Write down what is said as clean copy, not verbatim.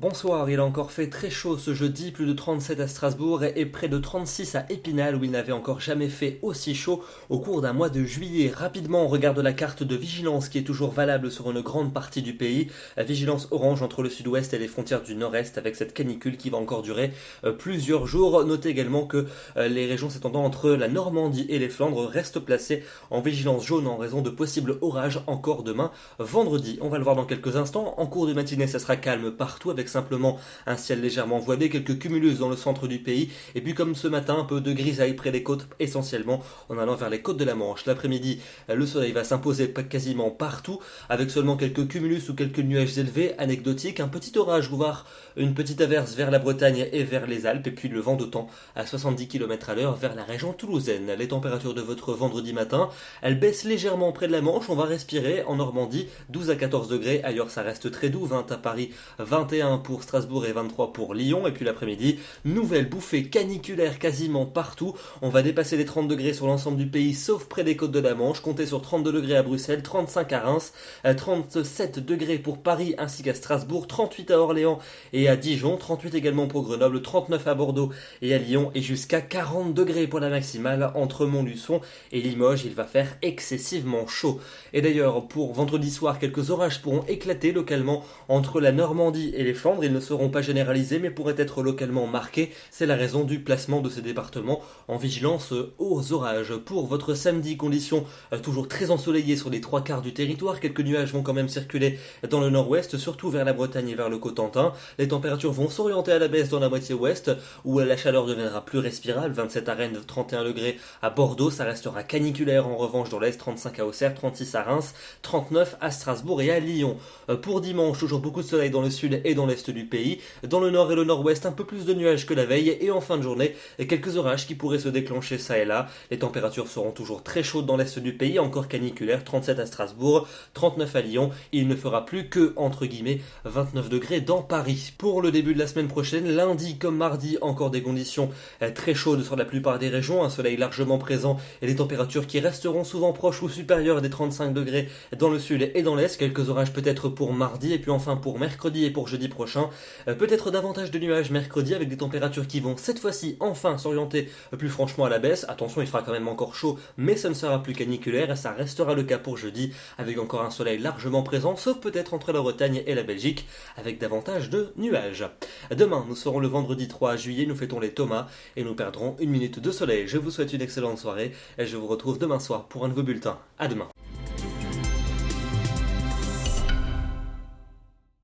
Bonsoir, il a encore fait très chaud ce jeudi, plus de 37 à Strasbourg et près de 36 à Épinal où il n'avait encore jamais fait aussi chaud au cours d'un mois de juillet. Rapidement, on regarde la carte de vigilance qui est toujours valable sur une grande partie du pays. La vigilance orange entre le sud-ouest et les frontières du nord-est avec cette canicule qui va encore durer plusieurs jours. Notez également que les régions s'étendant entre la Normandie et les Flandres restent placées en vigilance jaune en raison de possibles orages encore demain vendredi. On va le voir dans quelques instants. En cours de matinée, ça sera calme partout avec simplement un ciel légèrement voilé, quelques cumulus dans le centre du pays, et puis comme ce matin, un peu de grisaille près des côtes, essentiellement en allant vers les côtes de la Manche. L'après-midi, le soleil va s'imposer quasiment partout, avec seulement quelques cumulus ou quelques nuages élevés, anecdotiques, un petit orage, voire une petite averse vers la Bretagne et vers les Alpes, et puis le vent d'autant à 70 km à l'heure vers la région toulousaine. Les températures de votre vendredi matin, elles baissent légèrement près de la Manche, on va respirer en Normandie, 12 à 14 degrés, ailleurs ça reste très doux, 20 à Paris, 21 pour Strasbourg et 23 pour Lyon. Et puis l'après-midi, nouvelle bouffée caniculaire quasiment partout. On va dépasser les 30 degrés sur l'ensemble du pays, sauf près des côtes de la Manche. Comptez sur 32 degrés à Bruxelles, 35 à Reims, 37 degrés pour Paris ainsi qu'à Strasbourg, 38 à Orléans et à Dijon, 38 également pour Grenoble, 39 à Bordeaux et à Lyon et jusqu'à 40 degrés pour la maximale entre Montluçon et Limoges. Il va faire excessivement chaud. Et d'ailleurs, pour vendredi soir, quelques orages pourront éclater localement entre la Normandie et les Flandres. Ils ne seront pas généralisés mais pourraient être localement marqués. C'est la raison du placement de ces départements en vigilance aux orages. Pour votre samedi, conditions toujours très ensoleillées sur les trois quarts du territoire. Quelques nuages vont quand même circuler dans le nord-ouest, surtout vers la Bretagne et vers le Cotentin. Les températures vont s'orienter à la baisse dans la moitié ouest où la chaleur deviendra plus respirable. 27 à Rennes, 31 degrés à Bordeaux. Ça restera caniculaire en revanche dans l'est. 35 à Auxerre, 36 à Reims, 39 à Strasbourg et à Lyon. Pour dimanche, toujours beaucoup de soleil dans le sud et dans l'est du pays. Dans le nord et le nord-ouest, un peu plus de nuages que la veille. Et en fin de journée, quelques orages qui pourraient se déclencher ça et là. Les températures seront toujours très chaudes dans l'est du pays, encore caniculaire. 37 à Strasbourg, 39 à Lyon. Il ne fera plus que, entre guillemets, 29 degrés dans Paris. Pour le début de la semaine prochaine, lundi comme mardi, encore des conditions très chaudes sur la plupart des régions. Un soleil largement présent et des températures qui resteront souvent proches ou supérieures des 35 degrés dans le sud et dans l'est. Quelques orages peut-être pour mardi et puis enfin pour mercredi et pour jeudi prochain. Peut-être davantage de nuages mercredi avec des températures qui vont cette fois-ci enfin s'orienter plus franchement à la baisse. Attention, il fera quand même encore chaud, mais ça ne sera plus caniculaire et ça restera le cas pour jeudi avec encore un soleil largement présent, sauf peut-être entre la Bretagne et la Belgique avec davantage de nuages. Demain, nous serons le vendredi 3 juillet, nous fêtons les Thomas et nous perdrons une minute de soleil. Je vous souhaite une excellente soirée et je vous retrouve demain soir pour un nouveau bulletin. À demain.